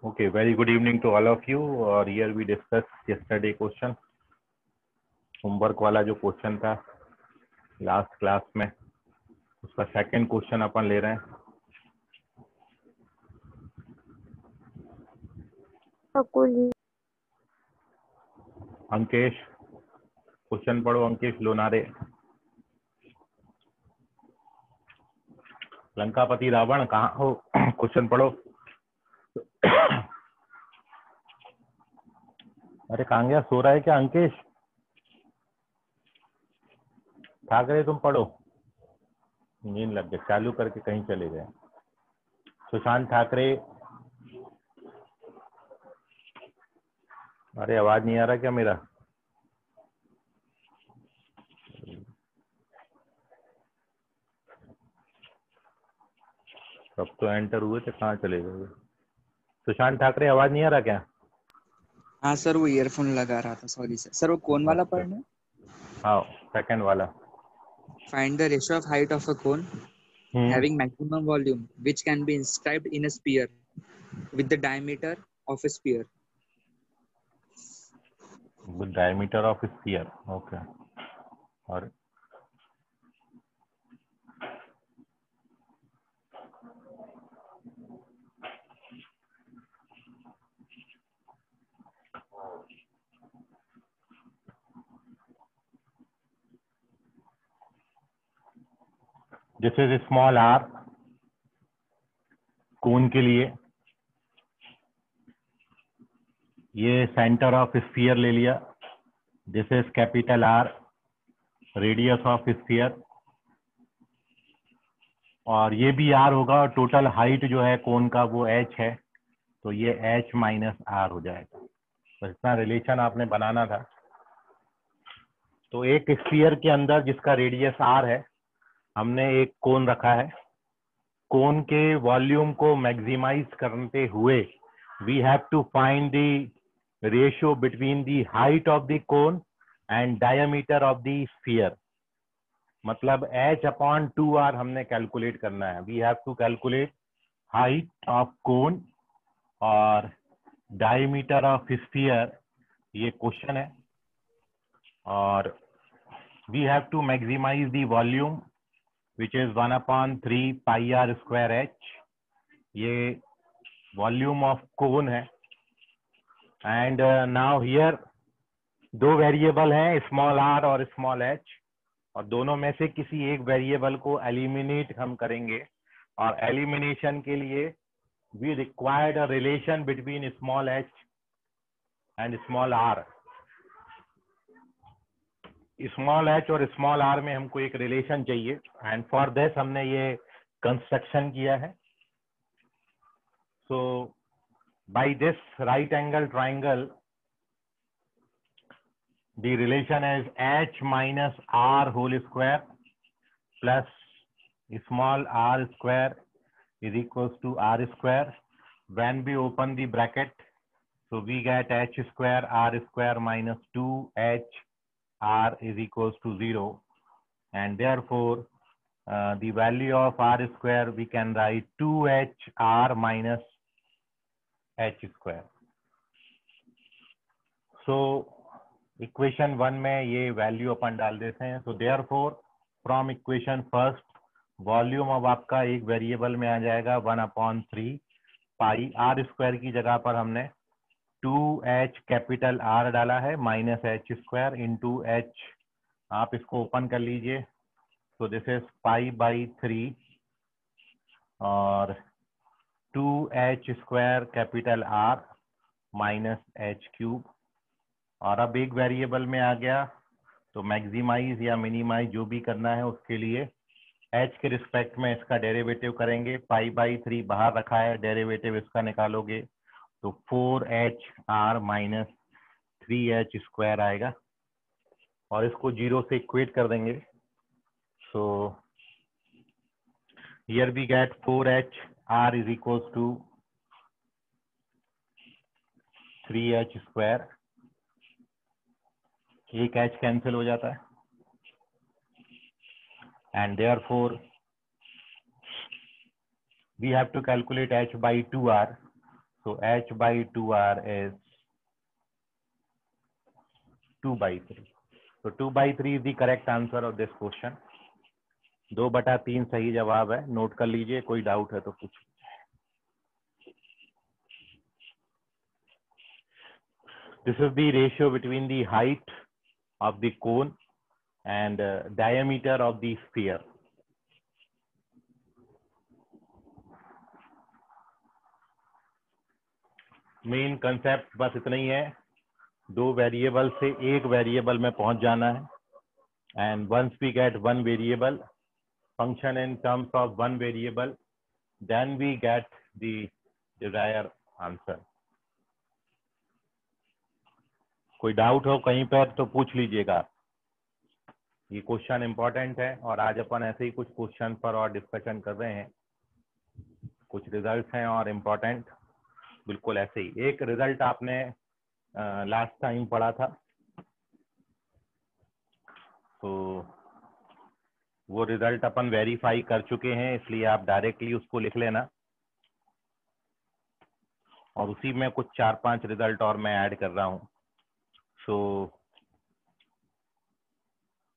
Okay, very good evening to all of you. और here we discussed yesterday question, homework वाला जो question था last class में, उसका सेकंड क्वेश्चन अपन ले रहे हैं। अंकेश, क्वेश्चन पढ़ो। अंकेश लोनारे। लंकापति रावण कहाँ हो? क्वेश्चन पढ़ो। अरे कहाँ गया? सो रहा है क्या अंकेश? ठाकरे तुम पढ़ो। नींद लग गई, चालू करके कहीं चले गए। सुशांत ठाकरे। अरे आवाज नहीं आ रहा क्या मेरा? सब तो एंटर हुए थे, कहाँ चले गए? सुशांत ठाकरे, आवाज नहीं आ रहा क्या? हाँ सर, वो ईयरफोन लगा रहा था, सॉरी सर। सर वो कौन वाला पढ़ना है? हाँ, सेकंड वाला। Find the ratio of height of a cone having maximum volume which can be inscribed in a sphere with the diameter of a sphere. With diameter of a sphere. Okay. और this is small are कोन के लिए। ये centre of sphere ले लिया। This is capital R, radius of sphere. और ये भी are होगा और टोटल हाइट जो है कोन का वो एच है, तो ये एच माइनस आर हो जाएगा। तो इतना रिलेशन आपने बनाना था। तो एक स्फीयर के अंदर जिसका रेडियस आर है, हमने एक कोन रखा है। कोन के वॉल्यूम को मैक्सिमाइज करते हुए we have to find the ratio between the height of the cone and diameter of the sphere. मतलब h अपॉन 2r हमने कैलकुलेट करना है। We have to calculate height of cone और डायमीटर ऑफ स्फीयर, ये question है। और we have to maximise the volume which is 1/3 pi r square h। ये volume of cone है। एंड नाउ हियर दो वेरिएबल हैं, स्मॉल r और small h, और दोनों में से किसी एक वेरिएबल को एलिमिनेट हम करेंगे। और एलिमिनेशन के लिए we required a relation between small h and small r। Small h और स्मॉल r में हमको एक रिलेशन चाहिए, एंड फॉर दिस हमने ये कंस्ट्रक्शन किया है। So by this right angle triangle the relation is h minus r whole square plus small r square is equals to r square. When we open the bracket, so we get h square r square minus 2h r is equals to 0, and therefore the value of r square we can write 2h r minus h square. So equation 1 में ये value अपन डाल देते हैं। So therefore from equation first, volume अब आपका एक variable में आ जाएगा 1/3 पाई। आर स्क्वायर की जगह पर हमने 2h कैपिटल आर डाला है minus H square into H. आप इसको ओपन कर लीजिए। सो दिस इज पाई/3 और 2h square capital R minus H cube. और अब एक वेरिएबल में आ गया, तो मैक्सिमाइज या मिनिमाइज जो भी करना है उसके लिए h के रिस्पेक्ट में इसका डेरिवेटिव करेंगे। पाई/3 बाहर रखा है, डेरिवेटिव इसका निकालोगे तो 4h r minus 3h square आएगा, और इसको 0 से इक्वेट कर देंगे। So here we get 4h r is equals to 3h square. एक h कैंसिल हो जाता है, and therefore we have to calculate h by 2r. So h/2r is 2/3. So 2/3 is the correct answer of this question. 2/3 सही जवाब है, note कर लीजिए, कोई डाउट है तो पूछ। This is the ratio between the height of the cone and diameter of the sphere. Main concept बस इतना ही है, दो वेरिएबल से एक वेरिएबल में पहुंच जाना है, and once we get one variable function in terms of one variable, then we get the desired answer. कोई डाउट हो कहीं पर तो पूछ लीजिएगा। ये क्वेश्चन इंपॉर्टेंट है और आज अपन ऐसे ही कुछ क्वेश्चन पर और डिस्कशन कर रहे हैं। कुछ रिजल्ट्स हैं और इम्पोर्टेंट, बिल्कुल ऐसे ही। एक रिजल्ट आपने लास्ट टाइम पढ़ा था, तो वो रिजल्ट अपन वेरीफाई कर चुके हैं, इसलिए आप डायरेक्टली उसको लिख लेना और उसी में कुछ 4-5 रिजल्ट और मैं ऐड कर रहा हूँ। सो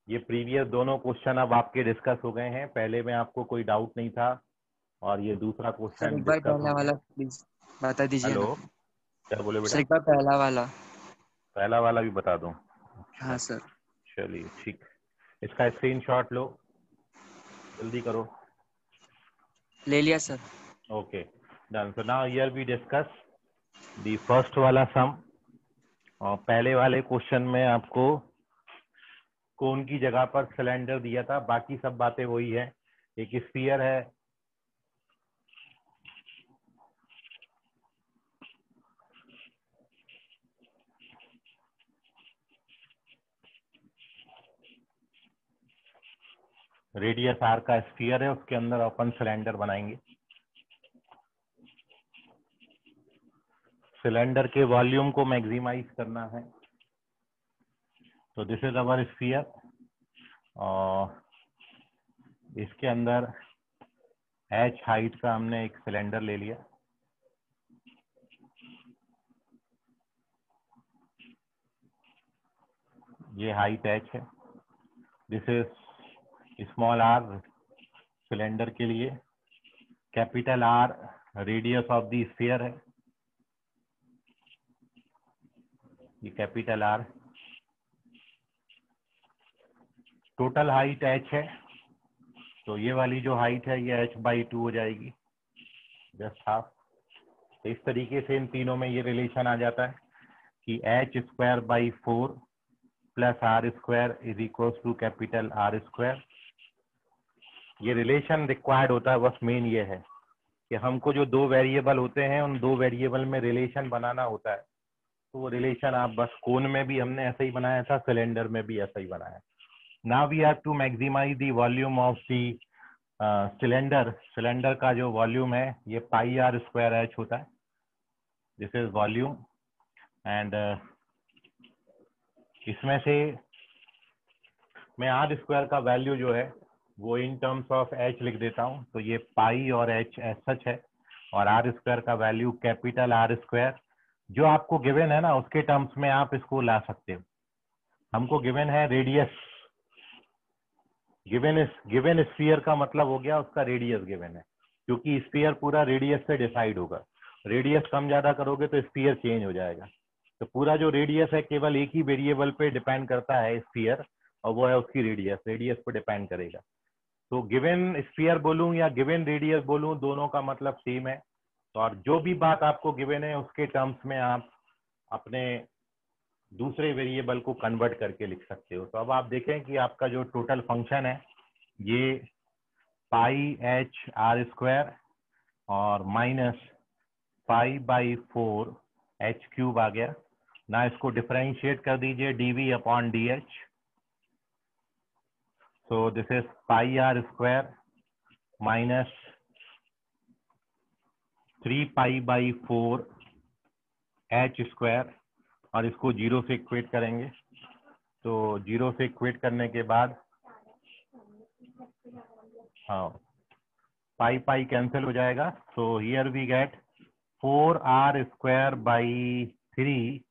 ये प्रीवियस दोनों क्वेश्चन अब आपके डिस्कस हो गए हैं, पहले में आपको कोई डाउट नहीं था और ये दूसरा क्वेश्चन डिस्कस हो गया। वाला प्लीज बता दीजिए। हेलो, क्या बोले बेटा? एक बार पहला वाला भी बता दूं? हाँ सर। चलिए ठीक, इसका स्क्रीनशॉट लो, जल्दी करो। ले लिया sir. Okay done. So now here we discuss the first वाला सम। और पहले वाले क्वेश्चन में आपको कोन की जगह पर सिलेंडर दिया था, बाकी सब बातें वही है। एक स्फीयर है, रेडियस आर का स्फीयर है, उसके अंदर अपन सिलेंडर बनाएंगे। सिलेंडर के वॉल्यूम को मैक्सिमाइज करना है। तो दिस इज अवर स्फीयर और इसके अंदर h हाइट का हमने एक सिलेंडर ले लिया। ये हाइट h है। This is small r cylinder के लिए, capital R radius of the sphere है, ये capital R। Total height h है, तो ये वाली जो हाइट है ये h/2 हो जाएगी, जस्ट हाफ। तो इस तरीके से इन तीनों में ये रिलेशन आ जाता है कि h²/4 plus r² is equal to capital R²। ये रिलेशन रिक्वायर्ड होता है, बस मेन ये है कि हमको जो दो वेरिएबल होते हैं उन दो वेरिएबल में रिलेशन बनाना होता है। तो वो रिलेशन आप बस कोन में भी हमने ऐसा ही बनाया था, सिलेंडर में भी ऐसा ही बनाया। Now we have to maximise the volume of the cylinder. Cylinder का जो वॉल्यूम है ये πr² होता है, दिस इज वॉल्यूम। एंड इसमें से मैं r² का वैल्यू जो है वो इन टर्म्स ऑफ h लिख देता हूँ, तो ये पाई और h एज सच है, और r² का वैल्यू कैपिटल R² जो आपको गिवन है ना उसके टर्म्स में आप इसको ला सकते हो। हमको गिवन है रेडियस, गिवन स्फीयर का मतलब हो गया उसका रेडियस गिवन है, क्योंकि स्फीयर पूरा रेडियस से डिसाइड होगा। रेडियस कम ज्यादा करोगे तो स्फीयर चेंज हो जाएगा। तो पूरा जो रेडियस है केवल एक ही वेरिएबल पे डिपेंड करता है स्फीयर, और वो है उसकी रेडियस, रेडियस पे डिपेंड करेगा। तो गिवन स्फीयर बोलूं या गिवन रेडियस बोलूं, दोनों का मतलब सेम है। तो और जो भी बात आपको गिवन है उसके टर्म्स में आप अपने दूसरे वेरिएबल को कन्वर्ट करके लिख सकते हो। तो अब आप देखें कि आपका जो टोटल फंक्शन है ये πh/r² और माइनस π/4 h³ आ गया ना। इसको डिफरेंशिएट कर दीजिए dv/dh। So this is πr² minus 3π/4 h², और इसको 0 से इक्वेट करेंगे। तो 0 से इक्वेट करने के बाद हाँ पाई कैंसिल हो जाएगा। So here we get 4r² by 3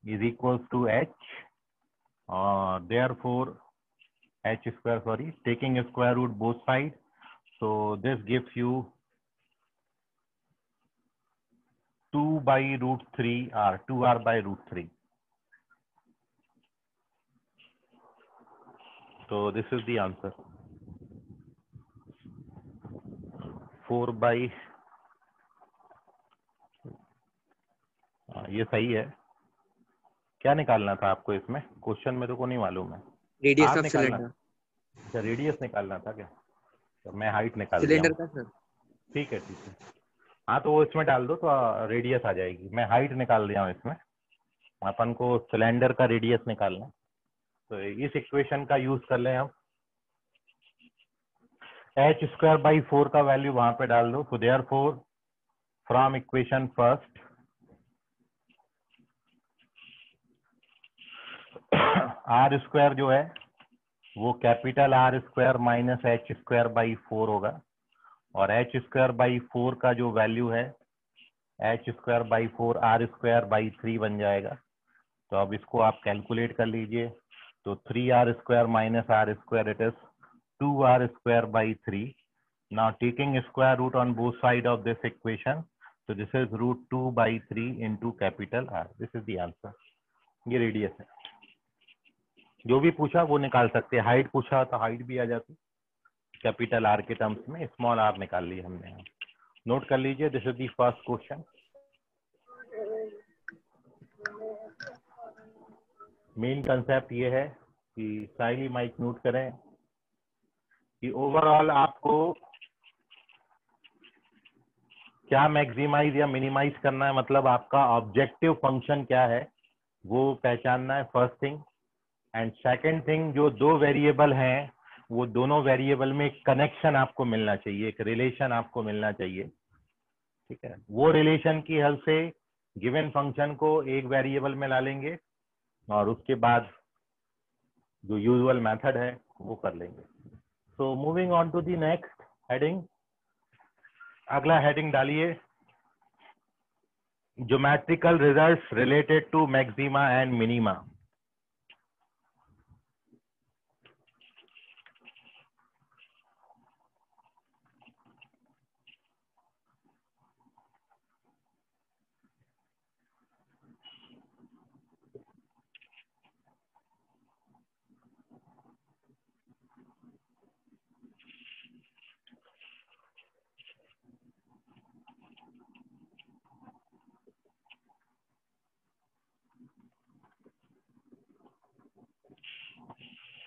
is equals to h, therefore h², sorry, taking a square root both sides, so this gives you 2 by root 3r, 2r by root 3. So this is the answer. 4 by, ये सही है। क्या निकालना था आपको इसमें? Question मेरे को नहीं मालूम है। Radius of cylinder. अच्छा, रेडियस निकालना था क्या? तो मैं हाइट निकाल दिया सिलेंडर का सर। ठीक है ठीक है। हाँ तो वो इसमें डाल दो तो रेडियस आ जाएगी। मैं हाइट निकाल दिया हूँ इसमें, अपन को सिलेंडर का रेडियस निकालना। तो इस इक्वेशन का यूज कर लें हम। h² by 4 का वैल्यू वहां पे डाल दो। तो therefore from equation first r² जो है वो capital R² minus h² by 4 होगा, और h² by 4 का जो वैल्यू है h² by 4 r² by 3 बन जाएगा। तो अब इसको आप कैलकुलेट कर लीजिए। तो 3r² minus r², it is 2r² by 3. Now taking square root on both sides of this equation, so this is root 2 by 3 into capital R. This is the answer. ये रेडियस है। जो भी पूछा वो निकाल सकते हैं। हाइट पूछा तो हाइट भी आ जाती कैपिटल आर के टर्म्स में, स्मॉल आर निकाल ली हमने। नोट कर लीजिए, this is the first question. Main concept ये है कि साइली माइक नोट करें कि ओवरऑल आपको क्या मैक्सिमाइज या मिनिमाइज करना है, मतलब आपका ऑब्जेक्टिव फंक्शन क्या है वो पहचानना है, first thing. And second thing, जो दो वेरिएबल हैं वो दोनों वेरिएबल में कनेक्शन आपको मिलना चाहिए, एक रिलेशन आपको मिलना चाहिए, ठीक है। वो रिलेशन की हेल्प से गिवन फंक्शन को एक वेरिएबल में ला लेंगे और उसके बाद जो यूजुअल मेथड है वो कर लेंगे। So moving on to the next heading. अगला हेडिंग डालिए, geometrical results related to maxima and minima.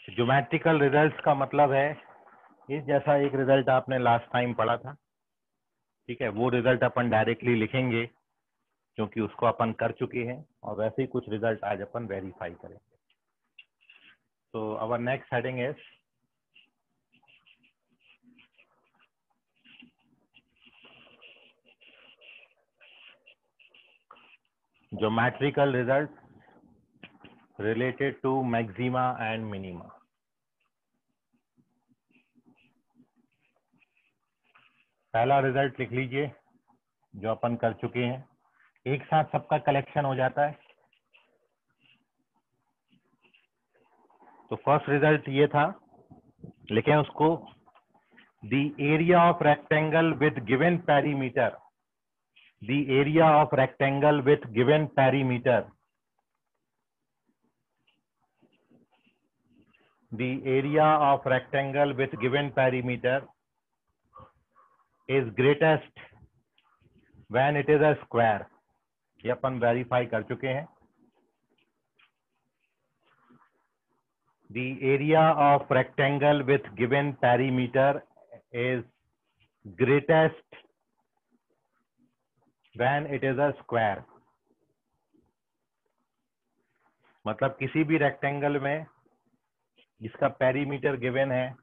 Geometrical results का मतलब है इस जैसा एक रिजल्ट आपने लास्ट टाइम पढ़ा था, ठीक है। वो रिजल्ट अपन डायरेक्टली लिखेंगे क्योंकि उसको अपन कर चुके हैं, और वैसे ही कुछ रिजल्ट आज अपन वेरीफाई करेंगे। तो our next heading is geometrical result related to maxima and minima. पहला रिजल्ट लिख लीजिए जो अपन कर चुके हैं, एक साथ सबका कलेक्शन हो जाता है। तो फर्स्ट रिजल्ट ये था, लिखें उसको, the area of rectangle with given perimeter, the area of rectangle with given perimeter, the area of rectangle with given perimeter is greatest when it is a square। ये अपन verify कर चुके हैं। The area of rectangle with given perimeter is greatest when it is a square। मतलब किसी भी rectangle में जिसका perimeter given है,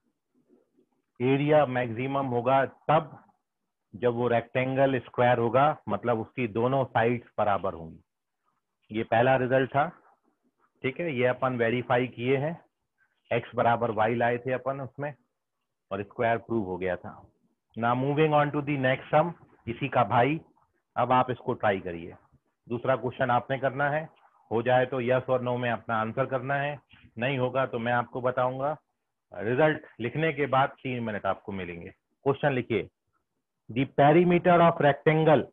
एरिया मैक्सिमम होगा तब जब वो रेक्टेंगल स्क्वायर होगा, मतलब उसकी दोनों साइड्स बराबर होंगी। ये पहला रिजल्ट था, ठीक है। ये अपन वेरीफाई किए हैं, x बराबर y लाए थे अपन उसमें और स्क्वायर प्रूव हो गया था। Now moving on to the next sum, इसी का भाई अब आप इसको ट्राई करिए। दूसरा क्वेश्चन आपने करना है, हो जाए तो यस और नो में अपना आंसर करना है, नहीं होगा तो मैं आपको बताऊंगा। रिजल्ट लिखने के बाद 3 मिनट आपको मिलेंगे। क्वेश्चन लिखिए, the perimeter of rectangle,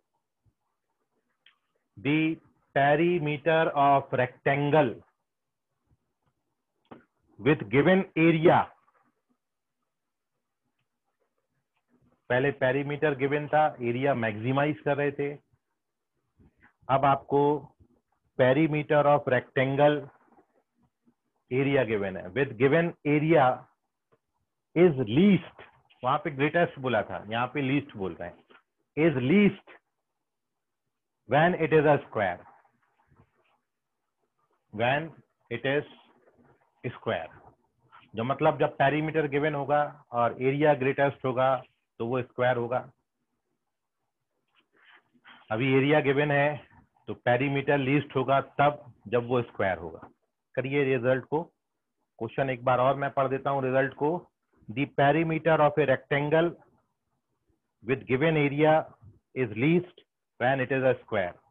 the perimeter of rectangle with given area, पहले पेरीमीटर गिवन था, एरिया मैक्सिमाइज कर रहे थे, अब आपको perimeter of rectangle area given है, with given area is least, वहां पे ग्रेटेस्ट बोला था, यहाँ पे लीस्ट बोल रहे हैं, is least when it is a square, when it is square, जो मतलब जब पेरीमीटर गिवन होगा और एरिया ग्रेटेस्ट होगा तो वो स्क्वायर होगा। अभी एरिया गिवन है तो पेरीमीटर लीस्ट होगा तब जब वो स्क्वायर होगा। करिए रिजल्ट को, क्वेश्चन एक बार और मैं पढ़ देता हूं रिजल्ट को। The perimeter of a rectangle with given area is least when it is a square.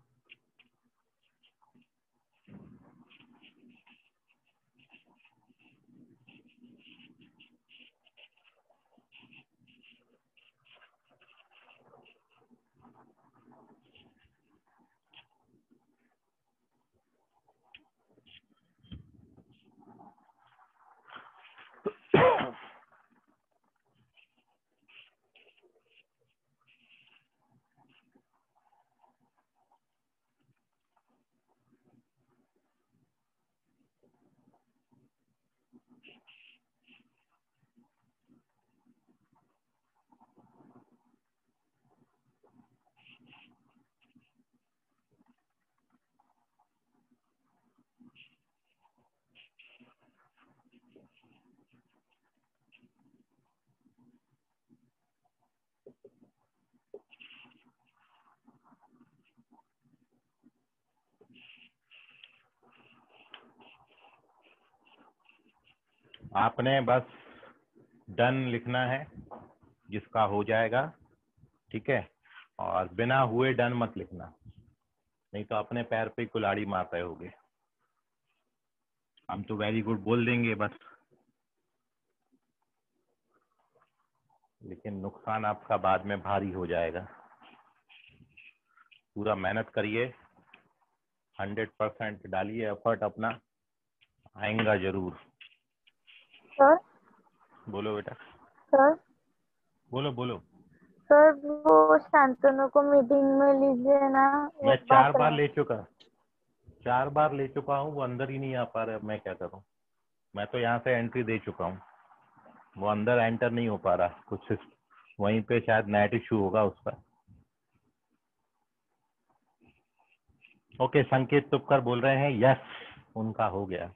आपने बस डन लिखना है, जिसका हो जाएगा, ठीक है, और बिना हुए डन मत लिखना, नहीं तो अपने पैर पे कुल्हाड़ी मार रहे होगे। हम तो वेरी गुड बोल देंगे बस, लेकिन नुकसान आपका बाद में भारी हो जाएगा। पूरा मेहनत करिए, 100% डालिए एफर्ट अपना, आएगा जरूर। सर बोलो बेटा, सर बोलो बोलो। सर वो शांतनु को मीटिंग में लीजिए ना, वो मैं बात 4 बार रहे। ले चुका, 4 बार ले चुका हूँ, वो अंदर ही नहीं आ पा रहा, मैं क्या करूँ। मैं तो यहाँ से एंट्री दे चुका हूँ, वो अंदर एंटर नहीं हो पा रहा, कुछ वहीं पे शायद नेट इशू होगा उसका। ओके, संकेत तुपकर बोल रहे हैं यस, उनका हो गया,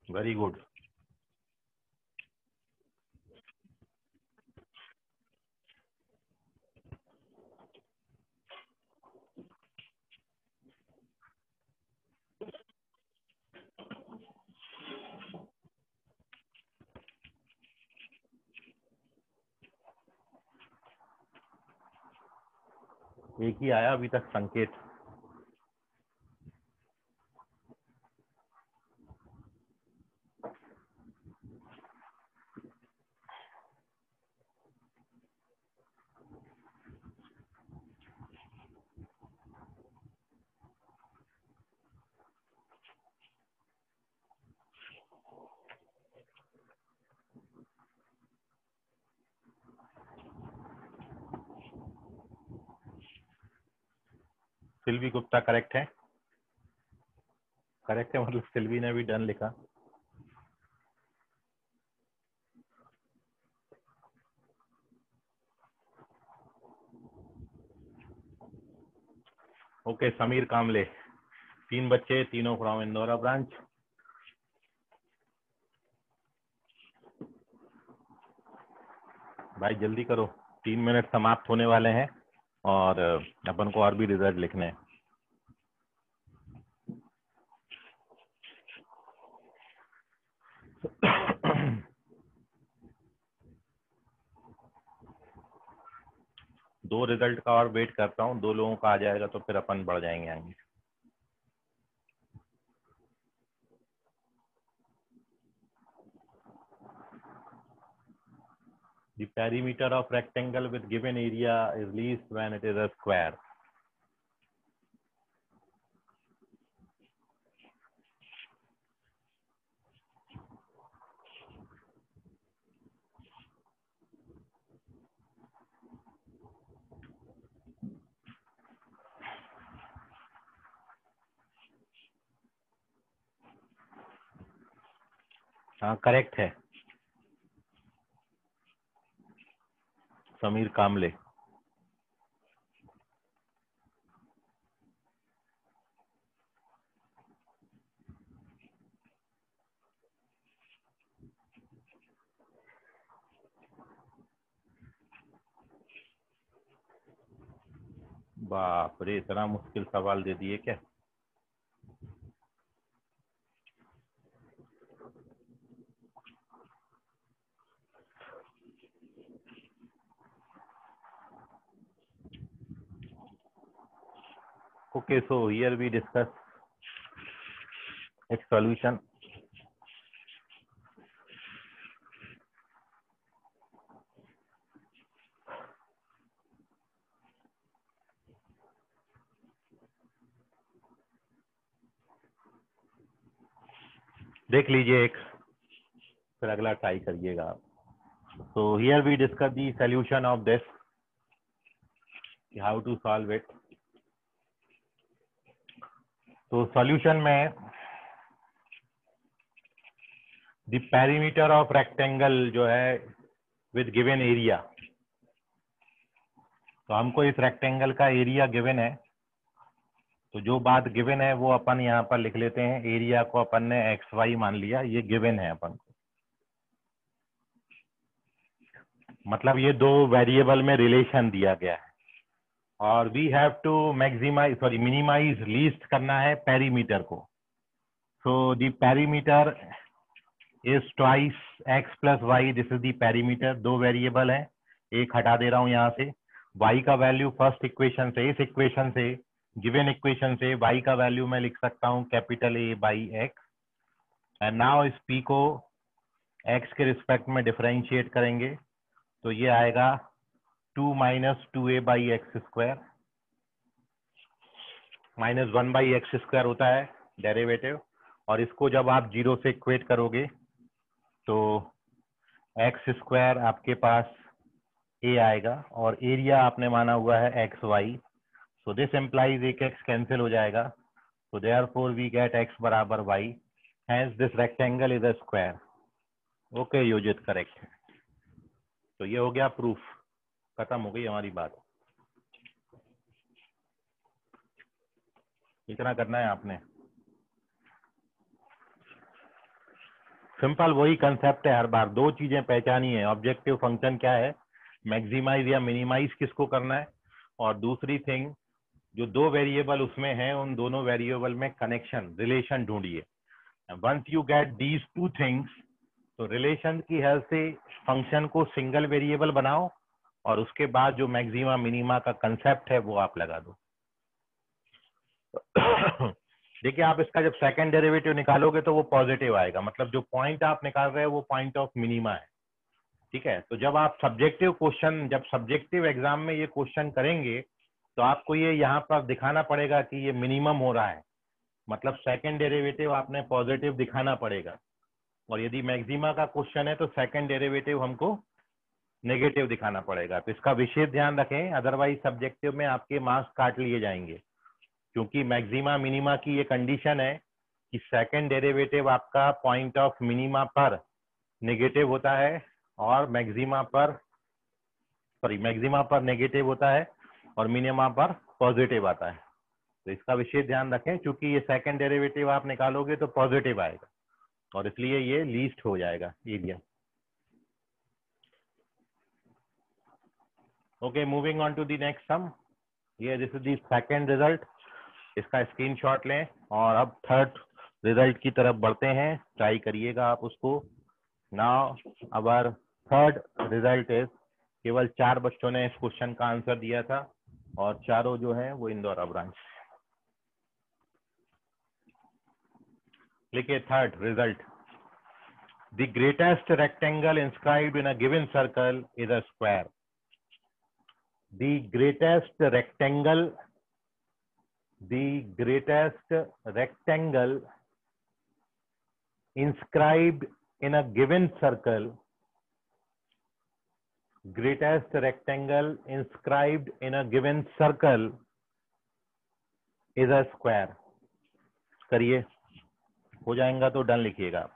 वेरी गुड। एक ही आया अभी तक, संकेत। सिल्वी गुप्ता करेक्ट है, करेक्ट है, मतलब सिल्वी ने भी डन लिखा। ओके, समीर कामले, 3 बच्चे, तीनों फ्रॉम इंदौरा ब्रांच। भाई जल्दी करो, 3 मिनट समाप्त होने वाले हैं और अपन को और भी रिजल्ट लिखने हैं। 2 रिजल्ट का और वेट करता हूँ, 2 लोगों का आ जाएगा तो फिर अपन बढ़ जाएंगे आगे। The perimeter of rectangle with given area is least when it is a square. हाँ करेक्ट है, समीर कामले। बाप रे, इतना मुश्किल सवाल दे दिए क्या? Okay, so here we discuss its solution. देख लीजिए एक, फिर अगला ट्राई करिएगा आप। So here we discuss the solution of this, how to solve it. तो solution में the perimeter of rectangle जो है with given area, तो हमको इस रेक्टेंगल का एरिया गिवन है, तो जो बात गिवन है वो अपन यहाँ पर लिख लेते हैं। एरिया को अपन ने एक्स वाई मान लिया, ये गिवन है अपन को, मतलब ये 2 वेरिएबल में रिलेशन दिया गया है और we have to maximise sorry minimise least करना है पेरीमीटर को। So the perimeter is twice x plus y, this is the perimeter. 2 variable है, एक हटा दे रहा हूं यहाँ से। y का वैल्यू फर्स्ट इक्वेशन से, इस इक्वेशन से गिवन इक्वेशन से y का वैल्यू मैं लिख सकता हूँ capital A by x. And now इस p को x के रिस्पेक्ट में डिफरेंशिएट करेंगे तो ये आएगा 2 minus 2a by x square, minus 1 by x square होता है डेरिवेटिव, और इसको जब आप 0 से इक्वेट करोगे तो एक्स स्क्वायर आपके पास a आएगा और एरिया आपने माना हुआ है x y. So this implies एक एक्स कैंसिल हो जाएगा, so therefore we get x बराबर y, hence this rectangle is a square. Okay योजित, करेक्ट है। तो ये हो गया प्रूफ, खत्म हो गई हमारी बात। इतना करना है आपने, सिंपल वही कंसेप्ट है। हर बार 2 चीजें पहचानी है, ऑब्जेक्टिव फंक्शन क्या है, मैक्सिमाइज या मिनिमाइज किसको करना है, और दूसरी थिंग जो 2 वेरिएबल उसमें है उन दोनों वेरिएबल में कनेक्शन रिलेशन ढूंढिए। Once you get these 2 things, तो रिलेशन की हेल्प से फंक्शन को सिंगल वेरिएबल बनाओ और उसके बाद जो मैक्सिमा मिनिमा का कंसेप्ट है वो आप लगा दो। देखिए आप इसका जब सेकंड डेरिवेटिव निकालोगे तो वो पॉजिटिव आएगा, मतलब जो पॉइंट आप निकाल रहे हैं वो पॉइंट ऑफ मिनिमा है, ठीक है। तो जब आप सब्जेक्टिव क्वेश्चन, जब सब्जेक्टिव एग्जाम में ये क्वेश्चन करेंगे तो आपको ये यहाँ पर दिखाना पड़ेगा कि ये मिनिमम हो रहा है, मतलब सेकंड डेरिवेटिव आपने पॉजिटिव दिखाना पड़ेगा। और यदि मैक्सिमा का क्वेश्चन है तो सेकंड डेरिवेटिव हमको नेगेटिव दिखाना पड़ेगा। तो इसका विशेष ध्यान रखें, अदरवाइज सब्जेक्टिव में आपके मार्क्स काट लिए जाएंगे, क्योंकि मैक्सिमा मिनिमा की ये कंडीशन है कि सेकंड डेरिवेटिव आपका पॉइंट ऑफ मिनिमा पर नेगेटिव होता है और मैक्सिमा पर नेगेटिव होता है और मिनिमा पर पॉजिटिव आता है। तो इसका विशेष ध्यान रखें, क्योंकि ये सेकंड डेरिवेटिव आप निकालोगे तो पॉजिटिव आएगा और इसलिए ये लीस्ट हो जाएगा area. Okay, moving on to the next sum. ये this is the second result, इसका स्क्रीनशॉट लें और अब थर्ड रिजल्ट की तरफ बढ़ते हैं, ट्राई करिएगा आप उसको। Now our third result is केवल 4 बच्चों ने इस क्वेश्चन का आंसर दिया था और चारों जो है वो इंदौरा ब्रांच। लिखिए third result, the greatest rectangle inscribed in a given circle is a square. The greatest rectangle inscribed in a given circle, greatest rectangle inscribed in a given circle is a square। करिए, हो जाएगा तो done लिखिएगा।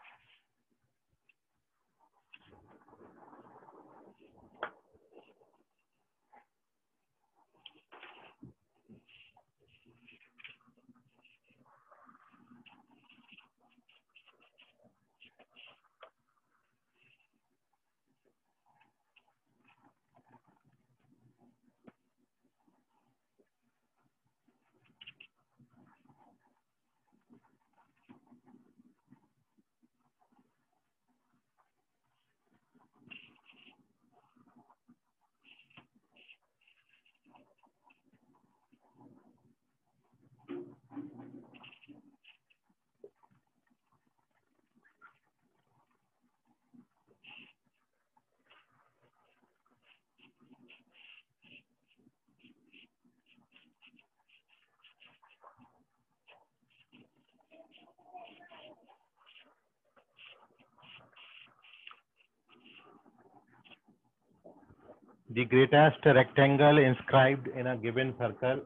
The greatest rectangle inscribed in a given circle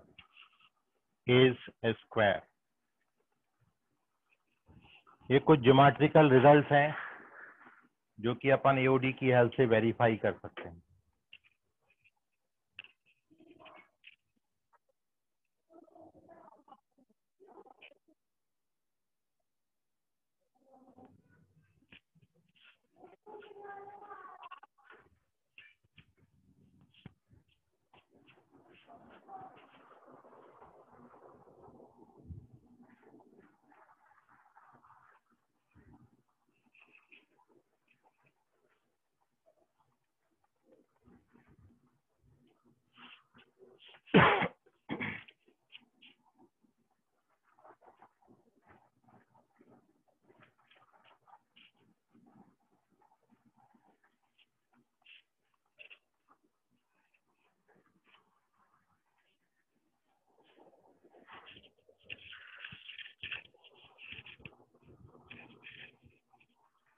is a square। ये कुछ geometrical results हैं जो कि अपन एओडी की हेल्प से वेरीफाई कर सकते हैं।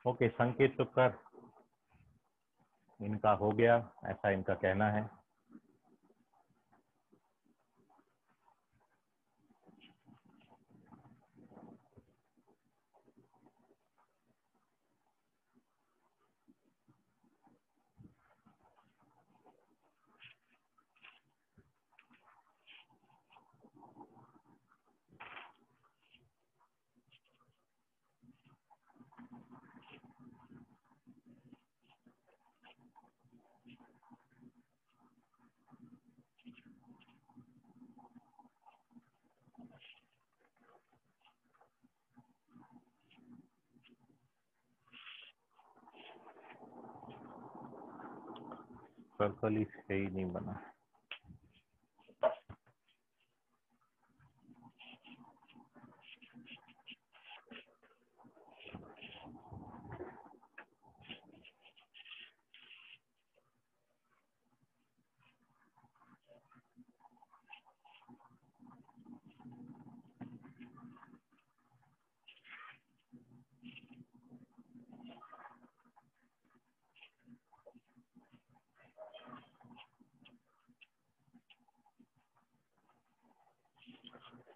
ओके, संकेत तुपकर, इनका हो गया, ऐसा इनका कहना है। सर्कल ही सही नहीं बना।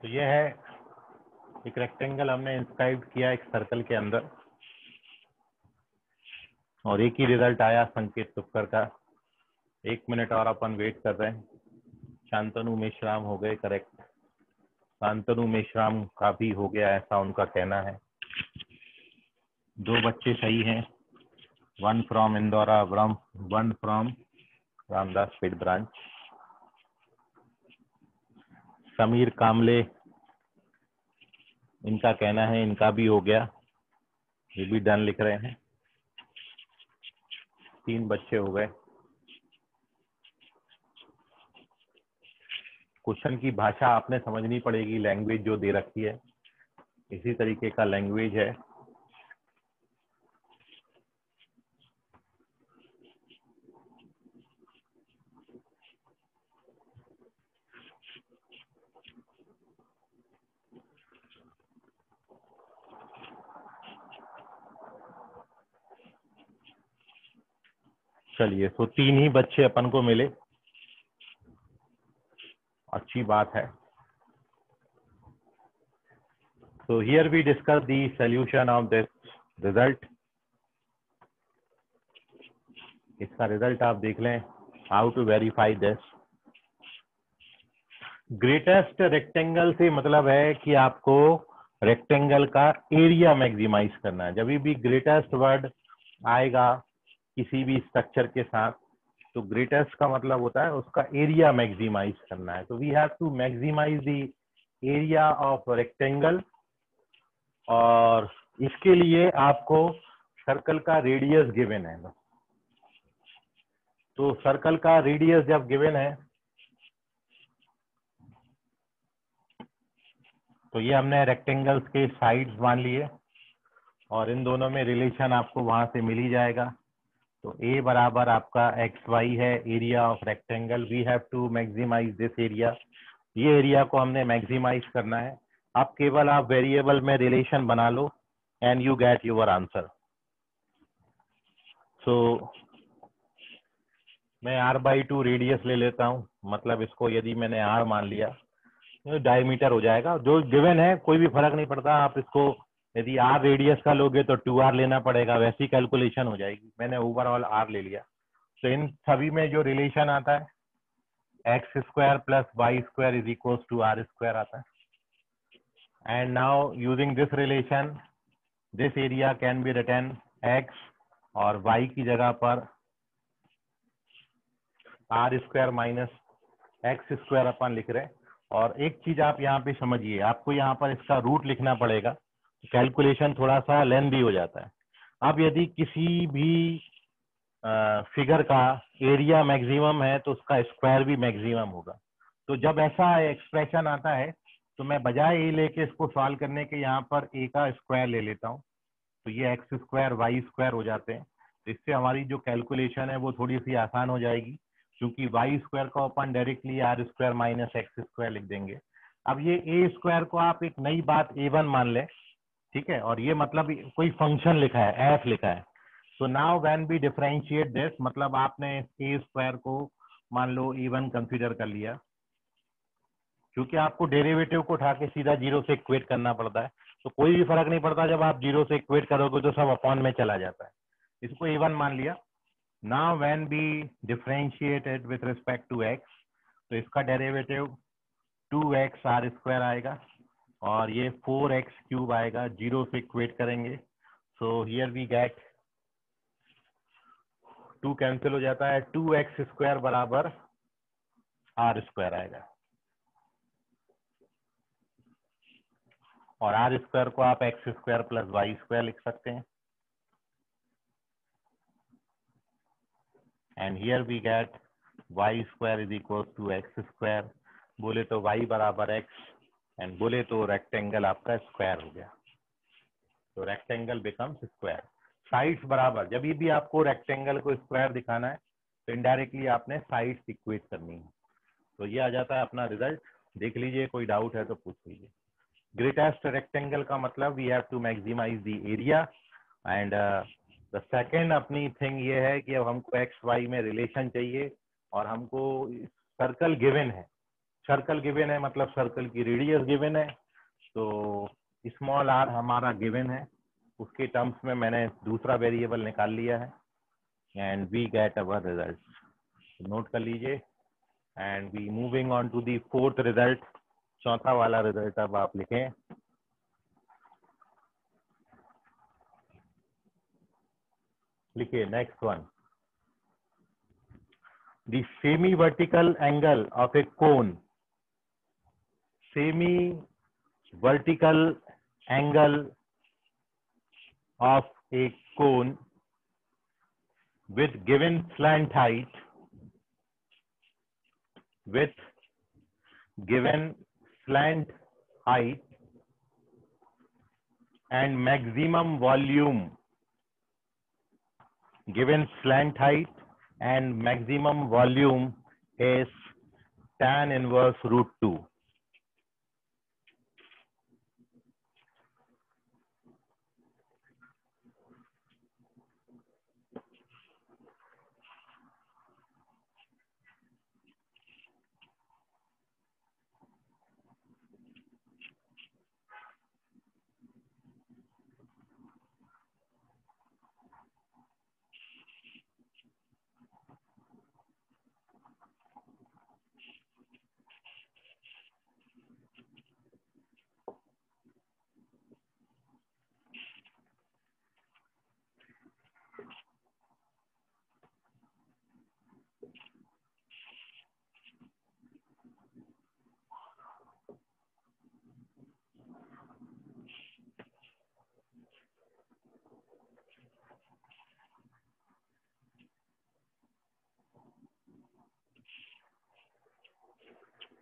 तो ये है एक रेक्टेंगल हमने इंस्क्राइब किया एक सर्कल के अंदर और एक ही रिजल्ट आया संकेत तुपकर का। 1 मिनट और अपन वेट कर रहे हैं। शांतनु मेश्राम हो गए करेक्ट, शांतनु मेश्राम का भी हो गया ऐसा उनका कहना है। 2 बच्चे सही हैं, 1 from Indora, 1 from Ramdas Peth branch. Sameer Kamle, इनका कहना है इनका भी हो गया, ये भी डन लिख रहे हैं। 3 बच्चे हो गए। क्वेश्चन की भाषा आपने समझनी पड़ेगी, लैंग्वेज जो दे रखी है इसी तरीके का लैंग्वेज है। चलिए, तो 3 ही बच्चे अपन को मिले, अच्छी बात है। So here we discuss the solution of this result. इसका रिजल्ट आप देख लें, how to verify this. Greatest rectangle से मतलब है कि आपको रेक्टेंगल का एरिया मैक्सिमाइज करना है। जब भी ग्रेटेस्ट वर्ड आएगा किसी भी स्ट्रक्चर के साथ, तो ग्रेटेस्ट का मतलब होता है उसका एरिया मैक्सिमाइज करना है। तो we have to maximise the area of rectangle, और इसके लिए आपको सर्कल का रेडियस गिवन है। तो सर्कल का रेडियस जब गिवन है तो ये हमने रेक्टेंगल्स के साइड्स मान लिए, और इन दोनों में रिलेशन आपको वहां से मिल ही जाएगा। तो ए बराबर आपका एक्स वाई है, area of rectangle. We have to maximise this area, ये एरिया को हमने मैक्सिमाइज करना है। अब केवल आप वेरिएबल में रिलेशन बना लो and you get your answer. So मैं r/2 रेडियस ले लेता हूँ, मतलब इसको यदि मैंने r मान लिया तो डायमीटर हो जाएगा। जो गिवन है कोई भी फर्क नहीं पड़ता, आप इसको यदि r रेडियस का लोगे तो 2r लेना पड़ेगा, वैसी कैलकुलेशन हो जाएगी। मैंने ओवरऑल r ले लिया। तो इन सभी में जो रिलेशन आता है x² + y² is equal to r² आता है। And now using this relation this area can be written x, और y की जगह पर r² - x² अपन लिख रहे हैं। और एक चीज आप यहाँ पे समझिए, आपको यहाँ पर इसका रूट लिखना पड़ेगा, कैलकुलेशन थोड़ा सा लेंथी हो जाता है। अब यदि किसी भी फिगर का एरिया मैक्सिमम है तो उसका स्क्वायर भी मैक्सिमम होगा। तो जब ऐसा एक्सप्रेशन आता है तो मैं बजाय ए लेके इसको सॉल्व करने के यहाँ पर ए का स्क्वायर ले लेता हूँ, तो ये x² y² हो जाते हैं। इससे हमारी जो कैलकुलेशन है वो थोड़ी सी आसान हो जाएगी, क्योंकि y² को अपन डायरेक्टली r² - x² लिख देंगे। अब ये a² को आप एक नई बात a1 मान लें, ठीक है, और ये मतलब कोई फंक्शन लिखा है, f लिखा है। तो now when we differentiate this, मतलब आपने a² को मान लो a1 कंसीडर कर लिया, क्योंकि आपको डेरिवेटिव को उठा के सीधा 0 से इक्वेट करना पड़ता है, तो कोई भी फर्क नहीं पड़ता, जब आप 0 से इक्वेट करोगे तो सब अपॉन में चला जाता है। इसको a1 मान लिया। Now when be differentiated with respect to x, तो इसका डेरिवेटिव 2x r² आएगा, और ये 4x³ आएगा। 0 से इक्वेट करेंगे, so here we get 2 cancel हो जाता है, 2x² बराबर r² आएगा, और r² को आप x² + y² लिख सकते हैं। And here we get y² is equal to x²। बोले तो y बराबर x, एंड बोले तो रेक्टेंगल आपका स्क्वायर हो गया। तो रेक्टेंगल बिकम्स स्क्वायर। साइड्स बराबर, जब भी आपको रेक्टेंगल को स्क्वायर दिखाना है तो इनडायरेक्टली आपने साइड्स इक्वेट करनी है। तो ये आ जाता है अपना रिजल्ट। देख लीजिए, कोई डाउट है तो पूछ लीजिए। ग्रेटेस्ट रेक्टेंगल का मतलब we have to maximise the area, and the second अपनी थिंग ये है कि अब हमको एक्स वाई में रिलेशन चाहिए, और हमको सर्कल गिवन है। सर्कल गिवन है मतलब सर्कल की रेडियस गिवन है, तो स्मॉल r हमारा गिवन है, उसके टर्म्स में मैंने दूसरा वेरिएबल निकाल लिया है, and we get our result. Note कर लीजिए, and we moving on to the fourth result. चौथा वाला रिजल्ट अब आप लिखें। लिखिए next one, the semi vertical angle of a cone, semi vertical angle of a cone with given slant height, with given slant height and maximum volume, given slant height and maximum volume is tan inverse root 2.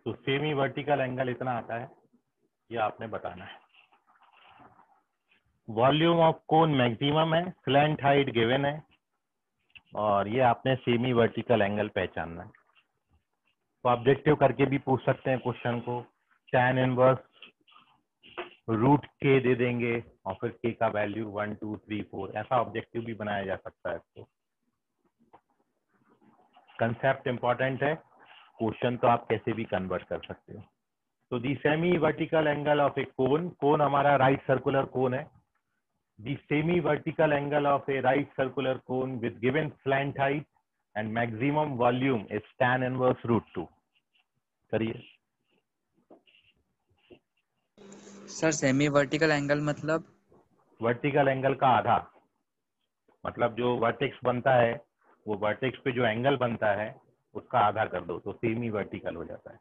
तो semi vertical angle इतना आता है, ये आपने बताना है। Volume of cone maximum है, slant height given है, और ये आपने सेमी वर्टिकल एंगल पहचानना है। तो ऑब्जेक्टिव करके भी पूछ सकते हैं क्वेश्चन को, tan इनवर्स रूट के दे देंगे और फिर के का वैल्यू 1 2 3 4, ऐसा ऑब्जेक्टिव भी बनाया जा सकता है इसको। कंसेप्ट इंपॉर्टेंट है, क्वेश्चन तो आप कैसे भी कन्वर्ट कर सकते हो। तो the semi vertical angle of a cone, cone हमारा राइट सर्कुलर कोन है। The semi vertical angle of a right circular cone with given slant height and maximum volume is tan inverse root 2। करिए sir semi vertical angle मतलब? Vertical angle का आधा, मतलब जो vertex बनता है वो वर्टेक्स पे जो एंगल बनता है उसका आधा कर दो तो सेमी वर्टिकल हो जाता है।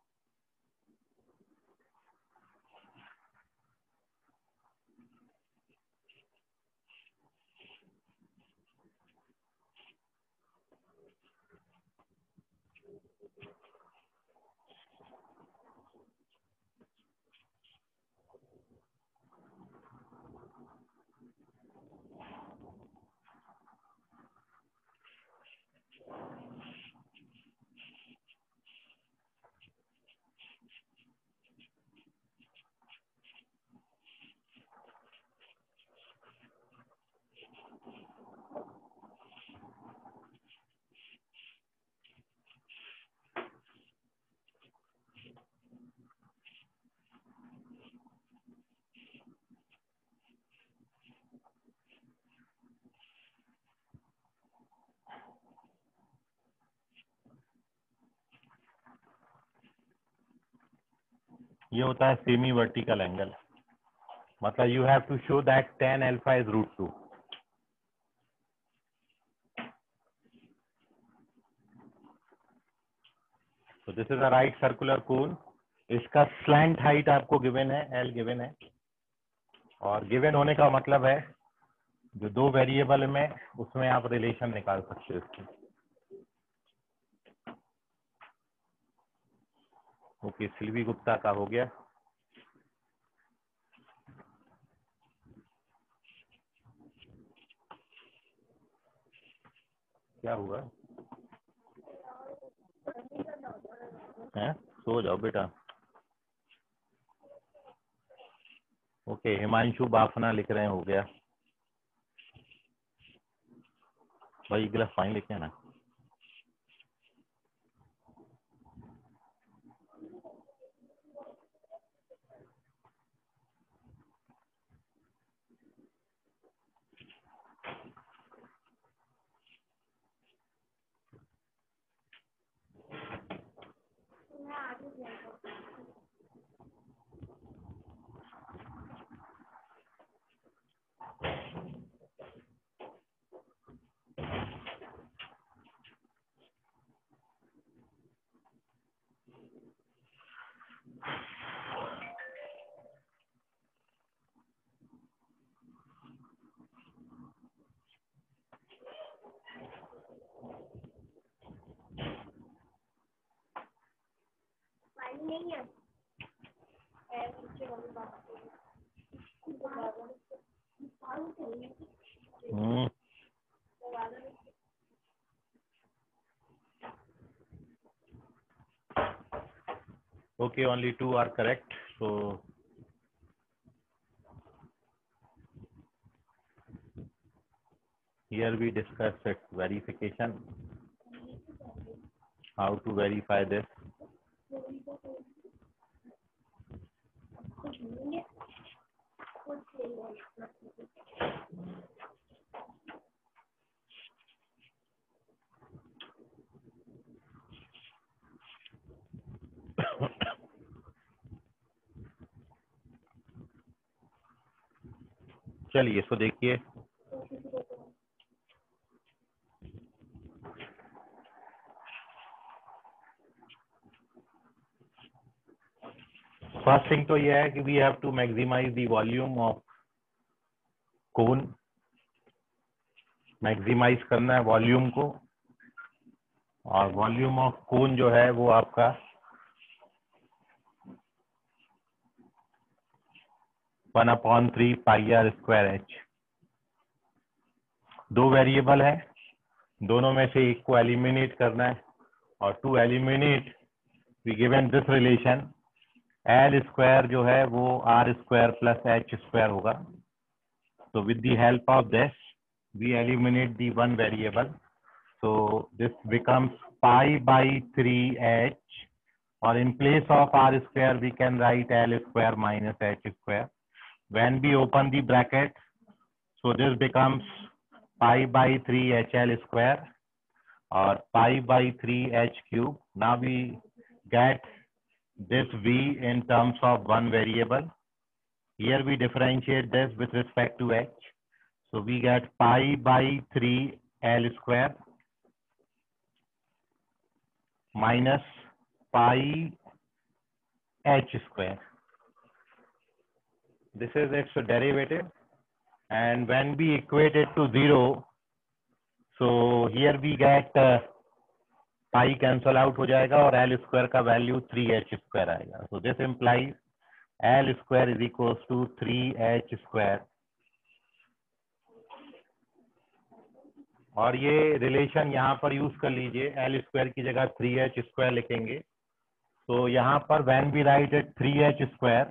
ये होता है सेमी वर्टिकल एंगल, मतलब you have to show that tan alpha is root 2। तो this is a right circular cone, इसका स्लैंट हाइट आपको गिवन है, L गिवन है, और गिवन होने का मतलब है जो दो वेरिएबल में उसमें आप रिलेशन निकाल सकते हो इसकी। ओके, सिल्वी गुप्ता का हो गया। क्या हुआ है? सो जाओ बेटा। ओके, हिमांशु बाफना लिख रहे हैं, हो गया भाई, गिलास पानी लेके आना। नहीं है। Okay, only 2 are correct. So here we discuss its verification, how to verify this. चलिए इसको देखिए, फर्स्ट थिंग तो यह है कि we have to maximise the volume of cone, maximise करना है वॉल्यूम को, और वॉल्यूम ऑफ कोन जो है वो आपका 1/3 पाई आर स्क्वायर एच। दो वेरिएबल है, दोनों में से एक को एलिमिनेट करना है, और to eliminate we given this relation L square जो है वो R square plus H square होगा। So with the help of this, we eliminate the one variable. So this becomes pi by 3h, or in place of r square, we can write l square minus h square. When we open the bracket, so this becomes pi by 3hl square or pi by 3h cube. Now we get this v in terms of one variable. Here we differentiate this with respect to h. So we get pi by 3l square minus pi h square. This is its derivative. And when we equate it to 0, so here we get pi cancel out हो जाएगा और l square का value 3h square आएगा. So this implies L square is equals to 3h square. और ये relation यहाँ पर use कर लीजिए, L स्क्वायर की जगह 3h स्क्वायर लिखेंगे. तो यहाँ पर when we write it 3h square,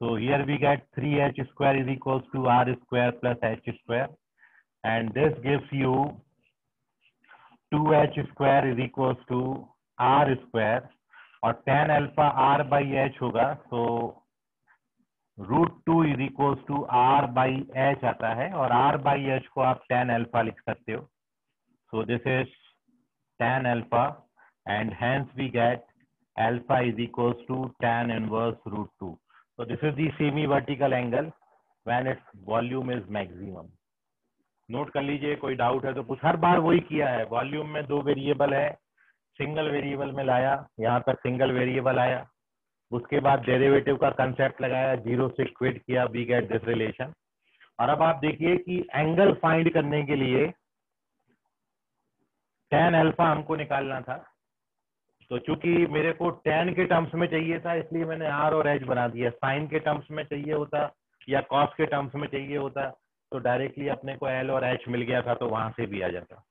so here we get 3h square is equals to r square plus h square, and this gives you 2h square is equals to r square, और tan alpha r by h होगा. तो √2 is equals to r by h आता है, और r by h को आप tan alpha लिख सकते हो. So this is tan alpha, and hence we get alpha is equals to tan inverse √2. So this is the semi vertical angle when its volume is maximum. Note कर लीजिए, कोई doubt है तो कुछ, हर बार वही किया है. वॉल्यूम में दो वेरिएबल है, सिंगल वेरिएबल में लाया, यहाँ तक सिंगल वेरिएबल आया, उसके बाद डेरिवेटिव का कंसेप्ट लगाया, जीरो से इक्वेट किया, वी गेट दिस रिलेशन. और अब आप देखिए कि एंगल फाइंड करने के लिए tan अल्फा हमको निकालना था. तो चूंकि मेरे को tan के टर्म्स में चाहिए था, इसलिए मैंने r और h बना दिया. साइन के टर्म्स में चाहिए होता या कॉस के टर्म्स में चाहिए होता तो डायरेक्टली अपने को l और h मिल गया था, तो वहां से भी आ जाता.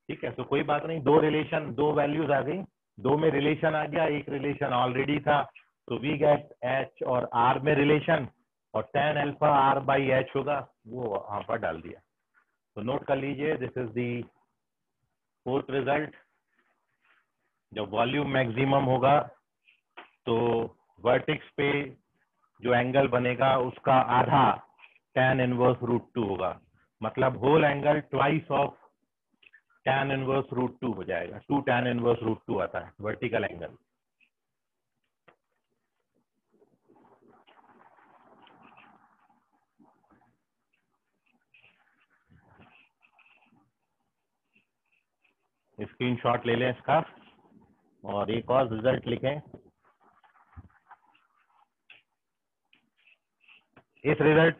ठीक है, तो कोई बात नहीं, दो रिलेशन, दो वैल्यूज आ गई, दो में रिलेशन आ गया, एक रिलेशन ऑलरेडी था, तो वी गेट h और r में रिलेशन, और tan alpha r by h होगा, वो वहां पर डाल दिया. तो नोट कर लीजिए, this is the fourth result. जब वॉल्यूम मैक्सिमम होगा तो वर्टेक्स पे जो एंगल बनेगा उसका आधा tan इनवर्स √2 होगा, मतलब whole angle twice of tan inverse √2 हो जाएगा. 2 tan इनवर्स √2 आता है वर्टिकल एंगल. स्क्रीनशॉट ले लें इसका और एक और रिजल्ट लिखें. इस रिजल्ट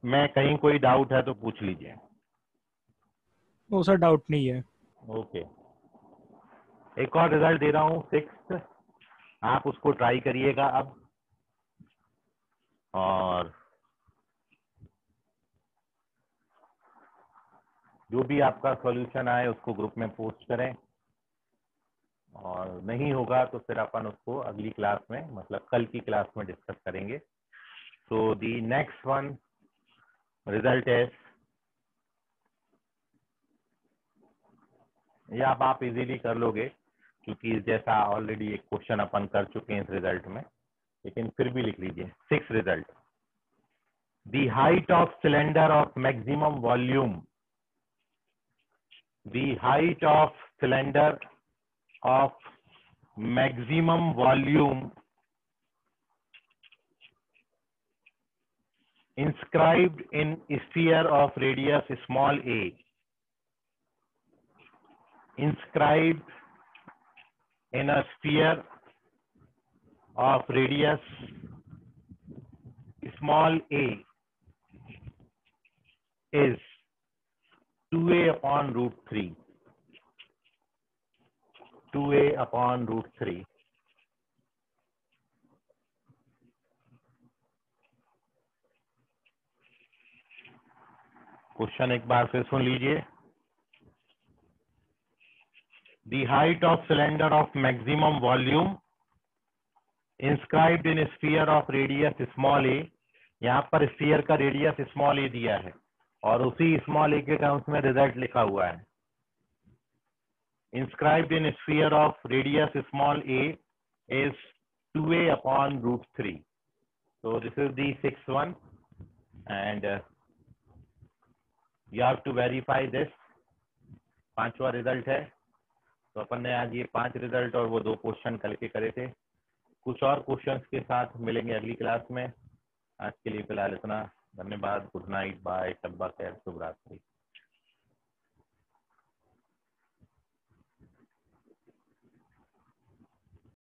में कहीं कोई डाउट है तो पूछ लीजिए. वो सर डाउट नहीं है. ओके, एक और रिजल्ट दे रहा हूँ, 6th. आप उसको ट्राई करिएगा. अब और जो भी आपका सॉल्यूशन आए उसको ग्रुप में पोस्ट करें, और नहीं होगा तो फिर अपन उसको अगली क्लास में, मतलब कल की क्लास में डिस्कस करेंगे। तो दी नेक्स्ट वन रिजल्ट है, ये आप इजीली कर लोगे क्योंकि जैसा ऑलरेडी एक क्वेश्चन अपन कर चुके हैं इस रिजल्ट में, लेकिन फिर भी लिख लीजिए। 6 result, the height of cylinder of maximum volume, the height of cylinder of maximum volume inscribed in sphere of radius small a, inscribed in a sphere of radius small a is 2a upon root 3, 2a upon root 3. Question एक बार फिर सुन लीजिए। The height of cylinder of maximum volume inscribed in a sphere of radius small a, यहाँ पर sphere का radius small a दिया है और उसी स्मॉल a के टर्म्स में रिजल्ट लिखा हुआ है। Inscribed in a sphere of radius small a is 2a upon root 3. So this is the 6th one, and you have to verify this. 5वां रिजल्ट है। तो अपन ने आज ये 5 रिजल्ट और वो 2 क्वेश्चन कल के करे थे। कुछ और क्वेश्चंस के साथ मिलेंगे अगली क्लास में। आज के लिए फिलहाल इतना। धन्यवाद। गुड नाइट, बाय, शब्बा खैर, शुभ रात्रि।